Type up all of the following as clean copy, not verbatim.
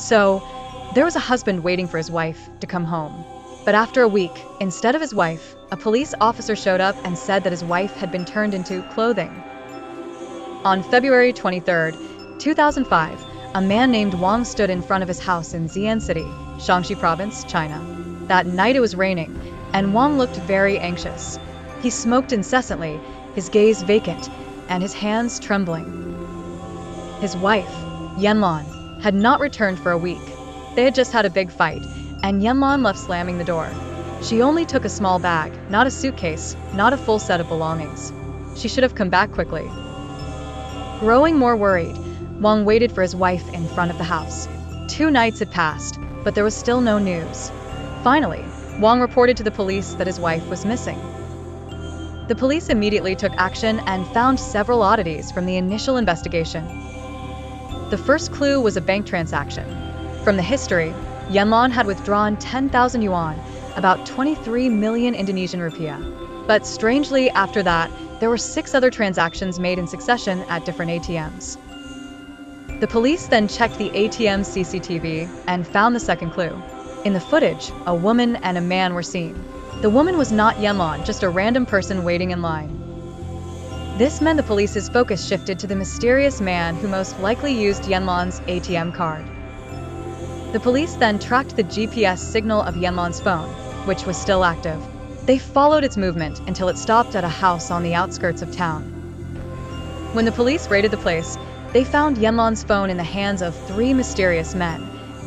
So, there was a husband waiting for his wife to come home. But after a week, instead of his wife, a police officer showed up and said that his wife had been turned into clothing. On February 23, 2005, a man named Wang stood in front of his house in Xi'an City, Shaanxi Province, China. That night it was raining, and Wang looked very anxious. He smoked incessantly, his gaze vacant, and his hands trembling. His wife, Yanlan, had not returned for a week. They had just had a big fight, and Yanlan left slamming the door. She only took a small bag, not a suitcase, not a full set of belongings. She should have come back quickly. Growing more worried, Wang waited for his wife in front of the house. 2 nights had passed, but there was still no news. Finally, Wang reported to the police that his wife was missing. The police immediately took action and found several oddities from the initial investigation. The first clue was a bank transaction. From the history, Yanlan had withdrawn 10,000 yuan, about 23 million Indonesian rupiah. But strangely, after that, there were 6 other transactions made in succession at different ATMs. The police then checked the ATM CCTV and found the second clue. In the footage, a woman and a man were seen. The woman was not Yanlan, just a random person waiting in line. This meant the police's focus shifted to the mysterious man who most likely used Yanlan's ATM card. The police then tracked the GPS signal of Yanlan's phone, which was still active. They followed its movement until it stopped at a house on the outskirts of town. When the police raided the place, they found Yanlan's phone in the hands of 3 mysterious men: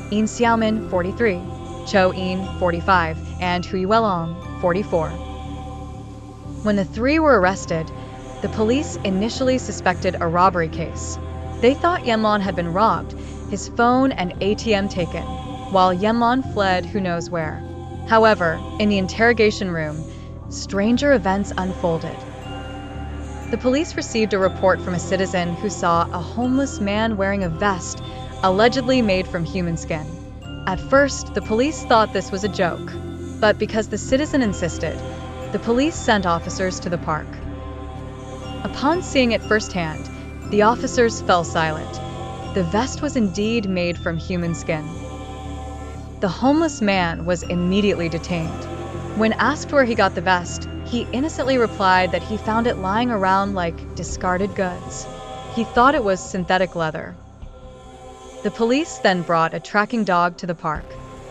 Yin Xiaomin, 43, Cho Yin, 45, and Hu Yuelong, 44. When the 3 were arrested, the police initially suspected a robbery case. They thought Yanlan had been robbed, his phone and ATM taken, while Yanlan fled who knows where. However, in the interrogation room, stranger events unfolded. The police received a report from a citizen who saw a homeless man wearing a vest allegedly made from human skin. At first, the police thought this was a joke, but because the citizen insisted, the police sent officers to the park. Upon seeing it firsthand, the officers fell silent. The vest was indeed made from human skin. The homeless man was immediately detained. When asked where he got the vest, he innocently replied that he found it lying around like discarded goods. He thought it was synthetic leather. The police then brought a tracking dog to the park.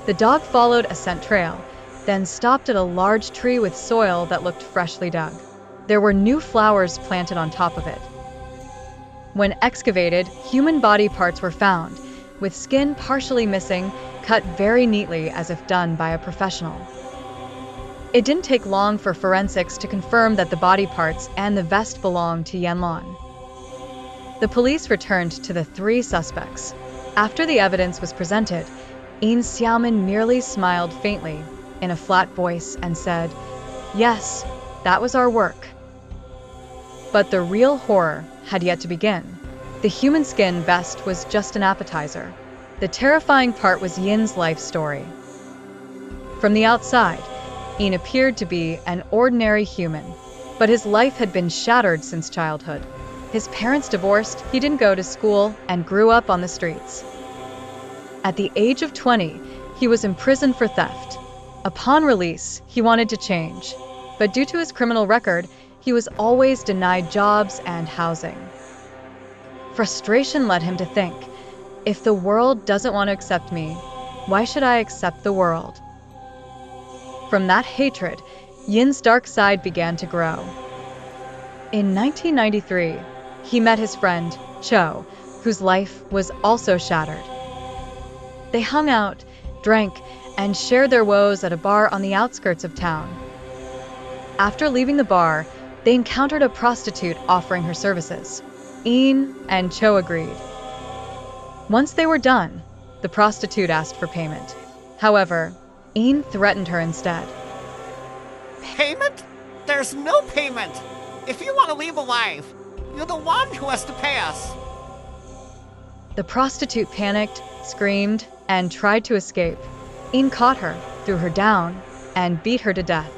The dog followed a scent trail, then stopped at a large tree with soil that looked freshly dug. There were new flowers planted on top of it. When excavated, human body parts were found, with skin partially missing, cut very neatly as if done by a professional. It didn't take long for forensics to confirm that the body parts and the vest belonged to Yanlan. The police returned to the 3 suspects. After the evidence was presented, Yin Xiaomin merely smiled faintly in a flat voice and said, "Yes, that was our work." But the real horror had yet to begin. The human skin vest was just an appetizer. The terrifying part was Yin's life story. From the outside, Yin appeared to be an ordinary human, but his life had been shattered since childhood. His parents divorced, he didn't go to school, and grew up on the streets. At the age of 20, he was imprisoned for theft. Upon release, he wanted to change, but due to his criminal record, he was always denied jobs and housing. Frustration led him to think, if the world doesn't want to accept me, why should I accept the world? From that hatred, Yin's dark side began to grow. In 1993, he met his friend, Cho, whose life was also shattered. They hung out, drank, and shared their woes at a bar on the outskirts of town. After leaving the bar, they encountered a prostitute offering her services. Yin and Cho agreed. Once they were done, the prostitute asked for payment. However, Yin threatened her instead. Payment? There's no payment! If you want to leave alive, you're the one who has to pay us. The prostitute panicked, screamed, and tried to escape. Yin caught her, threw her down, and beat her to death.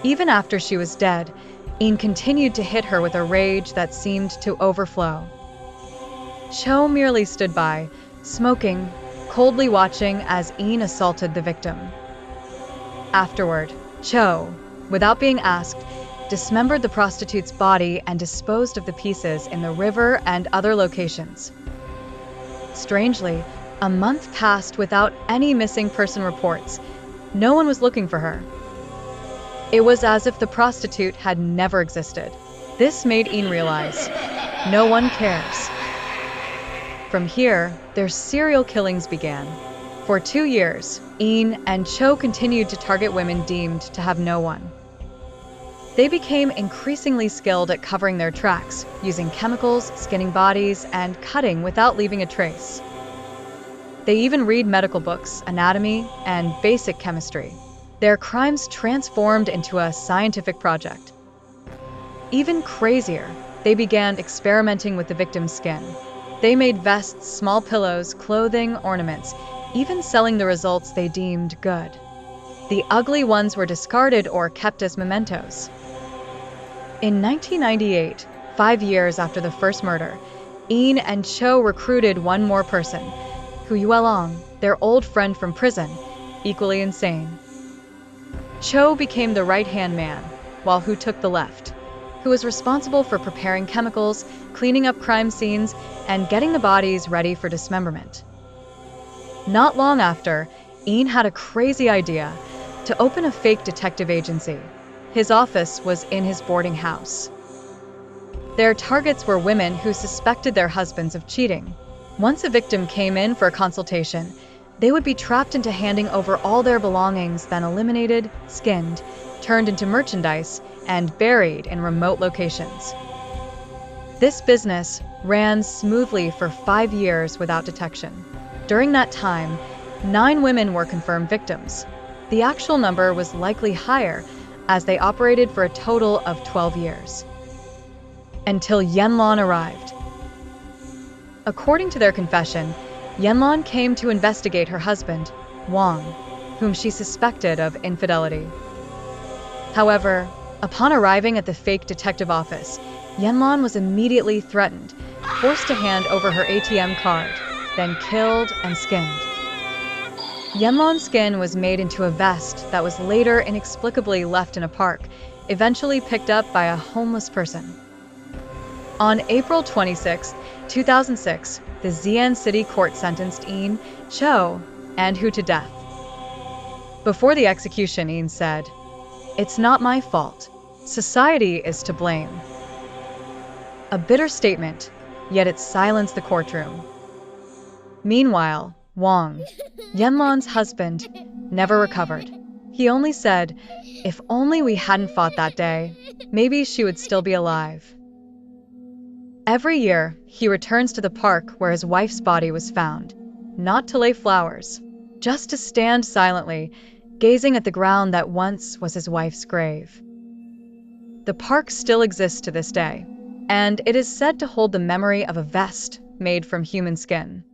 Even after she was dead, Yin continued to hit her with a rage that seemed to overflow. Cho merely stood by, smoking, coldly watching as Ian assaulted the victim. Afterward, Cho, without being asked, dismembered the prostitute's body and disposed of the pieces in the river and other locations. Strangely, a month passed without any missing person reports. No one was looking for her. It was as if the prostitute had never existed. This made Ian realize, no one cares. From here, their serial killings began. For 2 years, Ian and Cho continued to target women deemed to have no one. They became increasingly skilled at covering their tracks, using chemicals, skinning bodies, and cutting without leaving a trace. They even read medical books, anatomy, and basic chemistry. Their crimes transformed into a scientific project. Even crazier, they began experimenting with the victim's skin. They made vests, small pillows, clothing, ornaments, even selling the results they deemed good. The ugly ones were discarded or kept as mementos. In 1998, 5 years after the first murder, Ian and Cho recruited one more person, Hu Yuelong, their old friend from prison, equally insane. Cho became the right-hand man, while Hu took the left. Who was responsible for preparing chemicals, cleaning up crime scenes, and getting the bodies ready for dismemberment. Not long after, Ian had a crazy idea to open a fake detective agency. His office was in his boarding house. Their targets were women who suspected their husbands of cheating. Once a victim came in for a consultation, they would be trapped into handing over all their belongings, then eliminated, skinned, turned into merchandise, and buried in remote locations. This business ran smoothly for 5 years without detection. During that time, 9 women were confirmed victims. The actual number was likely higher, as they operated for a total of 12 years. Until Yanlan arrived. According to their confession, Yanlan came to investigate her husband, Wang, whom she suspected of infidelity. However, upon arriving at the fake detective office, Yanlan was immediately threatened, forced to hand over her ATM card, then killed and skinned. Yanlan's skin was made into a vest that was later inexplicably left in a park, eventually picked up by a homeless person. On April 26, 2006, the Xi'an City Court sentenced Ian, Cho, and Hu to death. Before the execution, Ian said, "It's not my fault. Society is to blame." A bitter statement, yet it silenced the courtroom. Meanwhile, Wang, Yanlan's husband, never recovered. He only said, "If only we hadn't fought that day, maybe she would still be alive." Every year, he returns to the park where his wife's body was found, not to lay flowers, just to stand silently, gazing at the ground that once was his wife's grave. The park still exists to this day, and it is said to hold the memory of a vest made from human skin.